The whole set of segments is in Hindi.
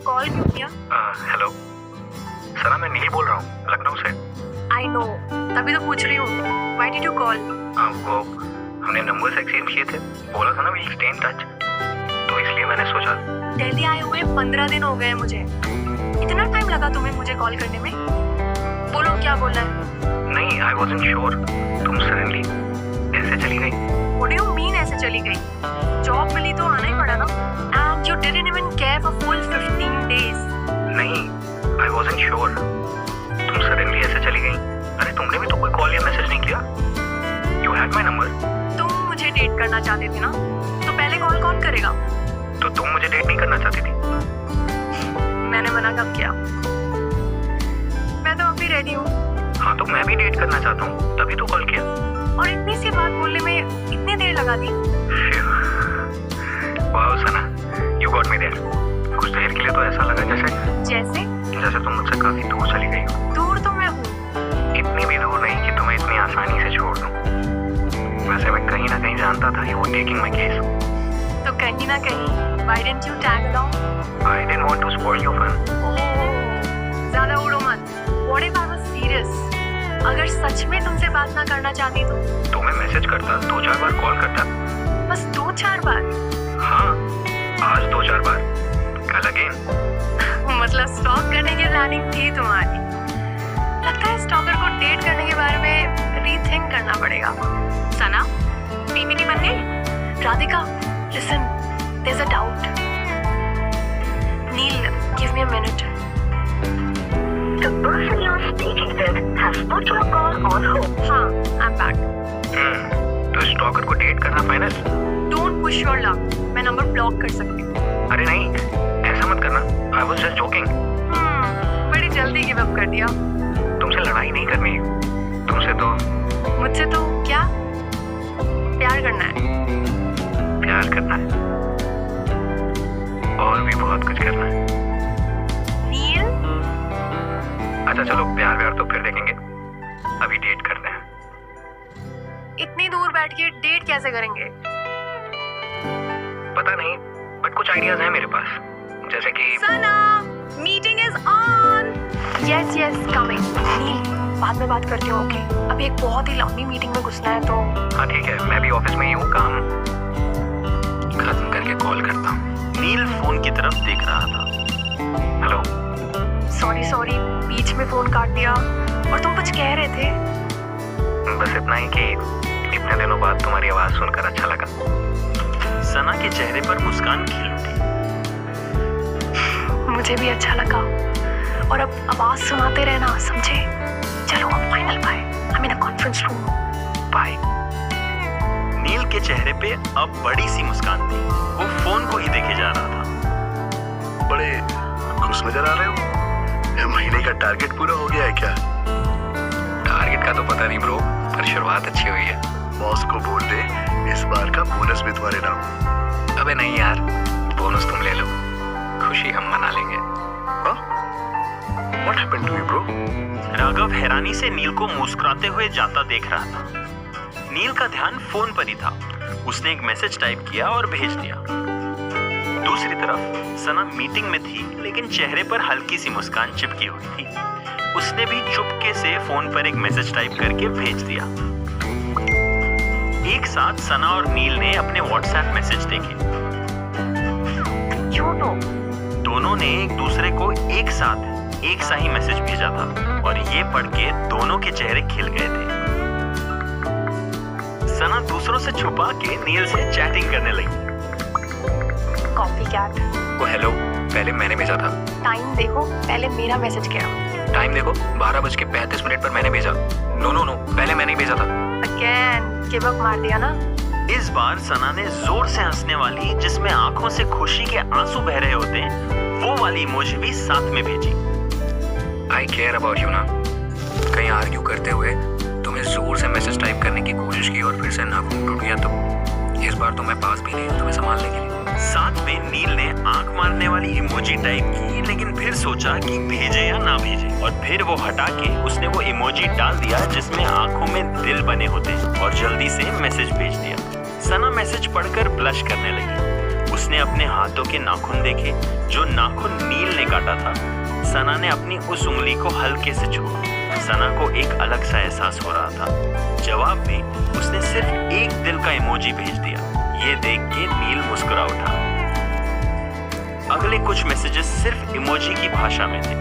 कॉल क्यों किया? हेलो सना, मैं नील बोल रहा हूँ लखनऊ से। आई नो, तभी तो पूछ रही हूँ। Why did you call? वो हमने नंबर्स एक्सचेंज किए थे, बोला था ना वील स्टे इन टच, तो इसलिए मैंने सोचा। दिल्ली आए हुए 15 दिन हो गए मुझे। इतना टाइम लगा तुम्हें मुझे कॉल करने में? बोलो क्या बोलना है? नहीं, आई वॉजंट श्योर तुम सडनली ऐसे चली गई। व्हाट डू यू मीन ऐसे चली गई? जॉब मिली तो आना ही पड़ा ना। And you didn't even care for full 15 days. नहीं, आई वॉजंट श्योर तुम सडनली ऐसे चली गई। अरे तुमने भी तो कोई कॉल या मैसेज नहीं किया। You had my number. तुम मुझे डेट करना चाहती थी ना, तो पहले कॉल कौन करेगा? तो तुम मुझे डेट नहीं करना चाहती थी? मैंने मना कब किया? मैं तो अभी रेडी हूँ। हाँ तो मैं भी डेट करना चाहता हूँ, तभी तो कॉल किया। और इतनी सी बात बोलने में इतनी देर लगा दी? वाह सना, यू गॉट मी देयर। कुछ देर के लिए तो ऐसा लगा जैसे तुम मुझसे काफी दूर चली गई हो। दूर तो मैं हूँ। इतनी भी दूर नहीं कि तुम्हें इतनी आसानी से छोड़ दूं। वैसे मैं कहीं ना कहीं जानता था you were taking my case. तो कहीं ना कहीं why didn't you tag along? I didn't want to spoil your fun. Oh, ज्यादा उड़ो मत। What if I was serious? अगर सच में तुमसे बात ना करना चाहती तो मैं मैसेज करता, 2-4 बार कॉल करता। बस 2-4 बार? हाँ, आज 2-4 बार, कल अगेन। मतलब स्टॉक करने की प्लानिंग थी तुम्हारी? लगता है स्टॉकर को डेट करने के बारे में रीथिंक करना पड़ेगा। सना, पीपीटी बन गई? Radhika, listen, there is a doubt. Neel, give me a minute. The person you're speaking with has put your call on hold. हाँ, I'm back. तो स्टॉकर को डेट करना final? Don't push your luck. मैं नंबर ब्लॉक कर सकती हूँ। अरे नहीं, ऐसा मत करना। I was just joking. बड़ी जल्दी गिव अप कर दिया। तुमसे लड़ाई नहीं करनी, तुमसे तो। मुझसे तो क्या? प्यार करना है। प्यार करना है और भी बहुत कुछ करना है। नील? अच्छा चलो, प्यार तो फिर देखेंगे, अभी डेट करते हैं। इतनी दूर बैठ के डेट कैसे करेंगे? पता नहीं, बट कुछ आइडियाज हैं मेरे पास, जैसे कि। Sana, meeting is on. Yes coming. Neel, बाद में बात करती हूँ, ओके? अभी एक बहुत ही लंबी मीटिंग में घुसना है तो। हाँ ठीक है, मैं भी ऑफिस में ही हूँ, काम खत्म करके कॉल करता हूँ। नील फोन की तरफ देख रहा था। हेलो। सॉरी, बीच में फोन काट दिया। और तुम कुछ कह रहे थे? बस इतना ही कि इतने दिनों बाद तुम्हारी आवाज सुनकर अच्छा लगा। सना के चेहरे पर मुस्कान खिल उठी। मुझे भी अच्छा लगा। और अब आवाज सुनाते रहना, समझे? चलो अब final bye. I mean a conference room. Bye. Neel के चेहरे पे अब बड़ी सी मुस्कान थी। वो फोन को ही देखे जा रहा था। बड़े खुश नजर आ रहे हो। महीने का टारगेट पूरा हो गया है क्या? टारगेट का तो पता नहीं ब्रो, पर शुरुआत अच्छी हुई है। बॉस को बोल दे इस बार का बोनस भी तुम्हारे नाम। अबे नहीं यार, बोनस तुम ले लो, खुशी हम मना लेंगे। What happened to you, bro? Raghav हैरानी से नील को मुस्कुराते हुए जाता देख रहा था। नील का ध्यान फोन पर ही था। उसने एक मैसेज टाइप किया और भेज दिया। दूसरी तरफ सना मीटिंग में थी, लेकिन चेहरे पर हल्की सी मुस्कान चिपकी हुई थी। उसने भी चुपके से फोन पर एक मैसेज टाइप करके भेज दिया। एक साथ सना और नील ने अपने व्हाट्सएप मैसेज देखे। दोनों ने एक दूसरे को एक साथ एक सा ही मैसेज भेजा था और ये पढ़ के दोनों के चेहरे खिल गए थे। सना दूसरों से छुपा के नील से चैटिंग करने लगी। Copy cat. वो हेलो, पहले मैंने भेजा था। टाइम देखो, पहले मेरा मैसेज क्या? टाइम देखो, 12:35 पर मैंने भेजा। नो, पहले मैंने ही भेजा था। अगेन गिव अप मार दिया ना? इस बार सना ने जोर से हंसने वाली, जिसमें आंखों से खुशी के आंसू बह रहे होते हैं, वो वाली इमोजी भी साथ में भेजी। आई केयर अबाउट यू ना। कहीं आर्ग्यू करते हुए तुम्हें जोर से मैसेज टाइप करने की कोशिश की और फिर से ना फोन टूट गया, तो इस बार तो मैं पास भी नहीं हूँ तुम्हें संभालने के लिए। साथ में नील ने आंख मारने वाली इमोजी टाइप की, लेकिन फिर सोचा कि भेजे या ना भेजे, और फिर वो हटा के उसने वो इमोजी डाल दिया जिसमें आंखों में दिल बने होते हैं, और जल्दी से मैसेज भेज दिया। सना मैसेज पढ़कर ब्लश करने लगी। उसने अपने हाथों के नाखून देखे जो नाखून नील ने काटा था। सना ने अपनी उस उंगली को हल्के से छुआ। सना को एक अलग सा एहसास हो रहा था। जवाब में उसने सिर्फ एक दिल का इमोजी भेज दिया। ये देख के नील मुस्कुरा उठा। अगले कुछ मैसेजेस सिर्फ इमोजी की भाषा में थे।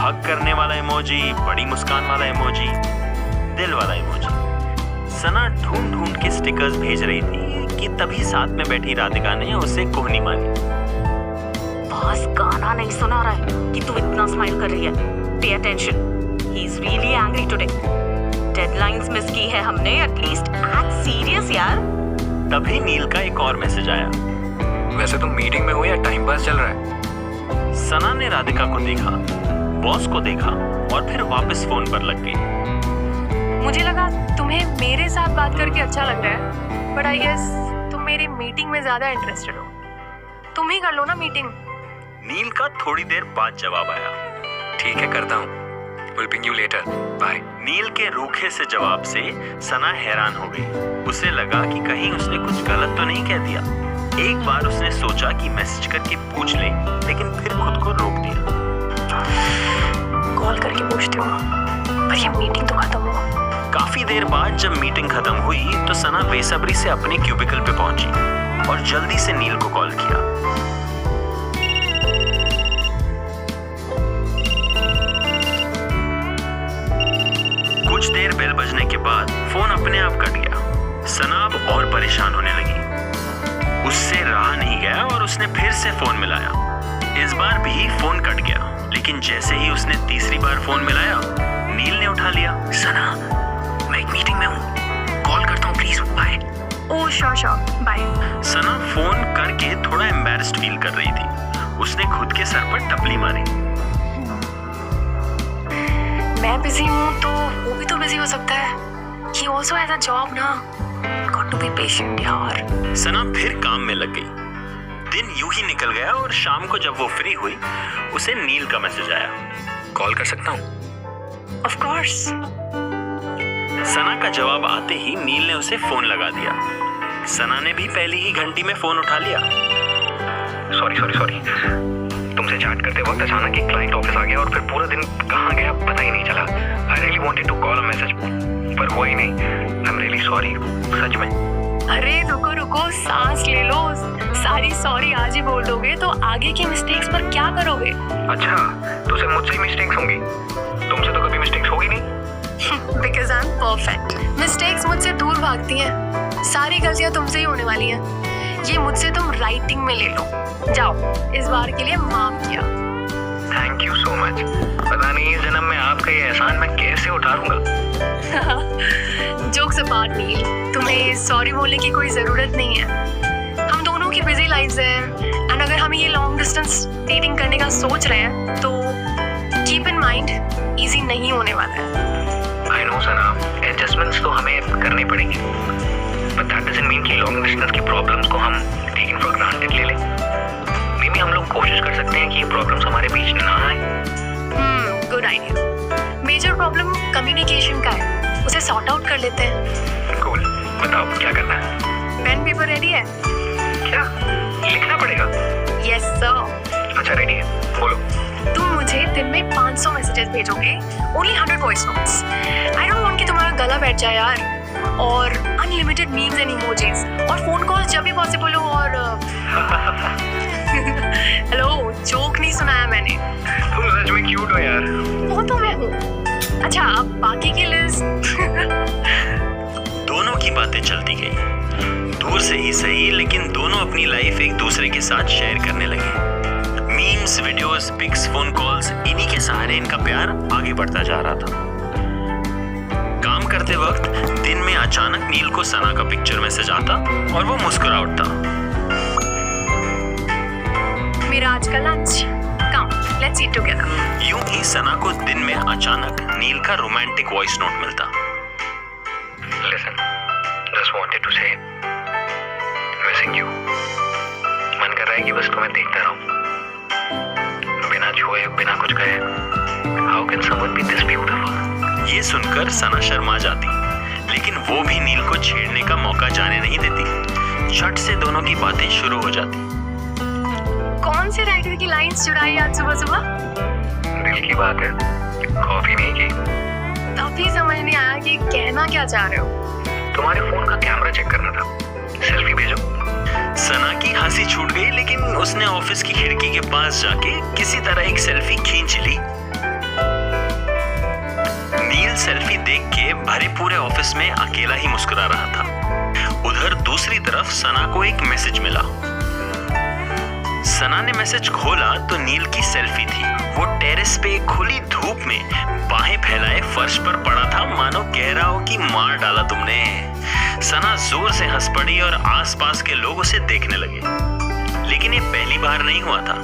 हग करने वाला इमोजी, बड़ी मुस्कान वाला इमोजी, दिल वाला इमोजी। सना ढूंढ ढूंढ के स्टिकर्स भेज रही थी कि तभी साथ में बैठी राधिका ने उसे कोहनी मारी। बॉस गाना नहीं सुना रहा है कि तू इतना स्माइल कर रही है। Pay attention, he is really angry today. Deadlines miss की है हमने, एटलीस्ट एक्ट सीरियस यार। तभी नील का एक और मैसेज आया। वैसे तुम मीटिंग में हो या टाइम पास चल रहा है? सना ने राधिका को देखा, बॉस को देखा और फिर वापस फोन पर लग गई। मुझे लगा तुम्हें मेरे साथ बात करके अच्छा लग रहा है, बट आई गेस तुम मेरी मीटिंग में ज्यादा इंटरेस्टेड हो। तुम ही कर लो ना मीटिंग। नील का थोड़ी देर बाद जवाब आया। ठीक है, करता हूँ। Will ping you later. Bye. नील के रूखे से जवाब से सना हैरान हो गई। उसे लगा कि कहीं उसने कुछ गलत तो नहीं कह दिया। एक बार उसने सोचा कि मैसेज करके पूछ ले, लेकिन फिर खुद को रोक दिया। कॉल करके पूछती हूँ, पर ये मीटिंग तो खत्म हो। काफी देर बाद जब मीटिंग खत्म हुई तो सना बेसब्री से अपने क्यूबिकल पे पहुंची और जल्दी से नील को कॉल किया। कुछ देर बेल बजने के बाद फोन अपने आप कट गया। सना अब और परेशान होने लगी। उससे रहा नहीं गया और उसने फिर से फोन मिलाया। इस बार भी फोन कट गया, लेकिन जैसे ही उसने तीसरी बार फोन मिलाया, नील ने उठा लिया। सना, मैं एक मीटिंग में हूँ, कॉल करता हूँ please, bye. Oh sure bye. Sana phone करके थोड़ा एम्बैरेस्ड फील कर रही थी। उसने खुद के सर पर टपली मारी। मैं बिजी हूँ तो वो भी तो बिजी हो सकता है। He also has a job ना। Got to be patient यार। सना फिर काम में लग गई। दिन यूं ही निकल गया और शाम को जब वो फ्री हुई, उसे नील का मैसेज आया। कॉल कर सकता हूँ? Of course। सना का जवाब आते ही नील ने उसे फोन लगा दिया। सना ने भी पहली ही घंटी में फोन उठा लिया। सॉरी। तुमसे चैट करते वक्त अचानक एक क्लाइंट ऑफिस आ गया और फिर पूरा दिन कहाँ गया पता ही नहीं चला। I really wanted to call or message, पर हुआ ही नहीं। I'm really sorry, सच में। अरे रुको सांस ले लो। सारी सॉरी आज ही बोल दोगे तो आगे के मिस्टेक्स पर क्या करोगे? अच्छा, तो सिर्फ मुझसे ही मिस्टेक्स होंगी, तुमसे तो कभी मिस्टेक्स होगी नहीं। Because I'm perfect। मिस्टेक्स मुझसे दूर भागती हैं। सारी गलतियां तुमसे ही होने वाली हैं। ये मुझसे तुम राइटिंग में ले लो। जाओ, इस बार के लिए माफ किया। Thank you so much. पता नहीं इस जन्म में आपका ये एहसान मैं कैसे उतारूंगा। जोक्स अपार्ट नील, तुम्हें सॉरी बोलने की कोई जरूरत नहीं है। हम दोनों की बिजी लाइव्स हैं एंड अगर हम ये लॉन्ग डिस्टेंस डेटिंग करने का सोच रहे हैं तो कीप इन माइंड इजी नहीं होने वाला है। आई नो सना, एडजस्टमेंट्स तो हमें करनी पड़ेंगी, बट दैट डजंट मीन कि लॉन्ग डिस्टेंस की प्रॉब्लम्स को हम टेकन फॉर ग्रांटेड ले लें। मे बी हम लोग कोशिश कर सकते हैं कि ये प्रॉब्लम्स हमारे बीच ना आए। Good idea. Major problem communication का है, उसे सॉर्ट आउट कर लेते हैं। कूल, बताओ क्या करना है? पेन पेपर रेडी है? क्या लिखना पड़ेगा? Yes sir. अच्छा रेडी है, बोलो। तुम मुझे दिन में 500 मैसेजेस भेजोगे, only 100 voice notes. I don't want कि तुम्हारा गला बैठ जाए यार। और अनलिमिटेड मीम्स एंड इमोजीज और फोन कॉल जब भी पॉसिबल हो। और हेलो, जोक नहीं सुनाया मैंने। तुम सच में क्यूट हो यार। वो तो मैं हूँ। अच्छा, अब बाकी की लिस्ट। दोनों की बातें चलती गई, दूर से ही सही, लेकिन दोनों अपनी लाइफ एक दूसरे के साथ शेयर करने लगे। Memes, videos, pics, phone calls, इन्हीं के सहारे इनका प्यार आगे बढ़ता जा रहा था। काम करते वक्त दिन में अचानक नील को सना का पिक्चर मैसेज आता और वो मुस्कुरा उठता। मेरा आज का lunch, come let's eat together. यूं ही सना को दिन में अचानक नील का रोमांटिक वॉइस नोट मिलता। Listen, just wanted to say, missing you. मन कर रहा है कि बस तुम्हें देखता रहूं, बिना छुए, बिना कुछ कहे। How can someone be this beautiful? ये सुनकर सना शर्मा जाती, लेकिन वो भी नील को छेड़ने का मौका जाने नहीं देती। झट से दोनों की बातें शुरू हो जाती। कौन से राइटर की लाइंस चुराई आज सुबह सुबह? दिल की बात है, कॉफी नहीं की। तभी समझ नहीं आया कि कहना क्या चाह रहे हो। तुम्हारे फोन का कैमरा चेक करना था, सेल्फी भेजो। सना की हंसी छूट गई, लेकिन उसने ऑफिस की खिड़की के पास जाके किसी तरह एक सेल्फी खींच ली। नील सेल्फी देख के भरे पूरे ऑफिस में अकेला ही मुस्कुरा रहा था। उधर दूसरी तरफ सना को एक मैसेज मिला। सना ने मैसेज खोला तो नील की सेल्फी थी। वो टेरेस पे खुली धूप में बाहें फैलाए फर्श पर पड़ा था, मानो कह रहा हो कि मार डाला तुमने। सना जोर से हंस पड़ी और आसपास के लोग उसे देखने लगे। लेकिन ये पहली बार नहीं हुआ था।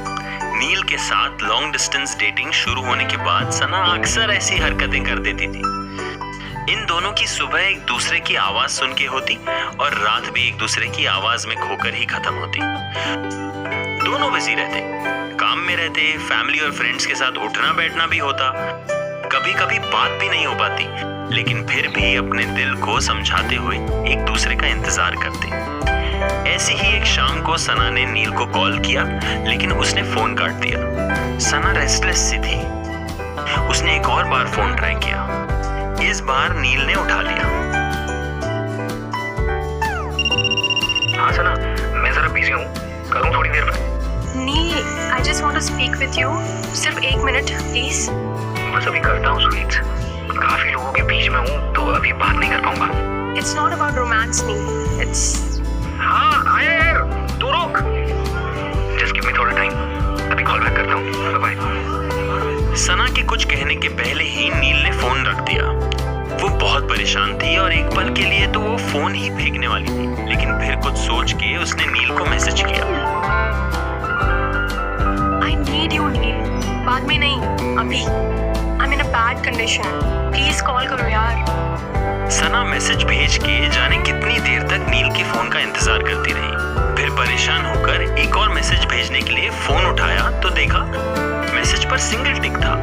नील के साथ लॉन्ग डिस्टेंस डेटिंग शुरू होने के बाद सना अक्सर ऐसी हरकतें कर देती थी। इन दोनों की सुबह एक दूसरे की आवाज सुन के होती और रात भी एक दूसरे की आवाज में खोकर ही खत्म होती। दोनों बिजी रहते, काम में रहते, फैमिली और फ्रेंड्स के साथ उठना बैठना भी होता। कभी कभी बात भी नहीं हो पाती, लेकिन फिर भी अपने दिल को समझाते हुए एक दूसरे का इंतजार करते। ऐसी ही एक शाम को सना ने नील को कॉल किया, लेकिन उसने फोन काट दिया। सना रेस्टलेस सी थी। उसने एक और बार फोन ट्राई किया। इस बार नील ने उठा लिया। हाँ सना, मैं जरा बिजी हूँ, करूँ थोड़ी देर में। Neel, I just want to speak with you. सिर्फ 1 मिनट प्लीज। बस अभी करता हूँ स्वीट्स, काफी लोगों के बीच में हूँ तो अभी बात नहीं कर पाऊंगा। It's not about romance Neil, it's. हाँ आया यार, तू रुक। जस्ट गिव मी थोड़ा टाइम, अभी कॉल बैक करता हूँ। Bye bye. सना के कुछ कहने के पहले ही नील ने फोन रख दिया। वो बहुत परेशान थी और एक पल के लिए तो वो फोन ही फेंकने वाली थी, लेकिन फिर कुछ सोच के उसने नील को मैसेज किया। आई नीड यू नील, बाद में नहीं, अभी। I am in a bad condition, please call करो यार। सना मैसेज भेज के जाने कितनी देर तक नील के फोन का इंतजार करती रही। फिर परेशान होकर एक और मैसेज भेजने के लिए फोन उठाया तो देखा मैसेज पर सिंगल टिक था।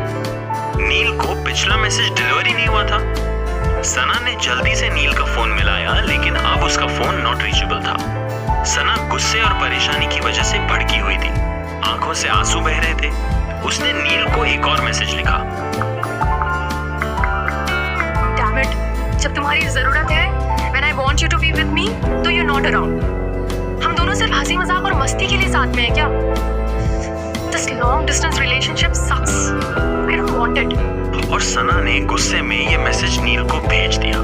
नील को पिछला मैसेज डिलीवर ही नहीं हुआ था। सना ने जल्दी से नील का फोन मिलाया, लेकिन अब उसका फोन नॉट रीचेबल था। सना गुस्से और परेशानी की वजह से भड़की हुई थी। आंखों से आंसू बह रहे थे। उसने नील को एक और मैसेज लिखा। Damn it, जब तुम्हारी जरूरत है, when I want you to be with me, तो you're not around। हम दोनों सिर्फ हंसी मजाक और मस्ती के लिए साथ में हैं क्या? This long distance relationship sucks. I don't want it। और सना ने गुस्से में ये मैसेज नील को भेज दिया।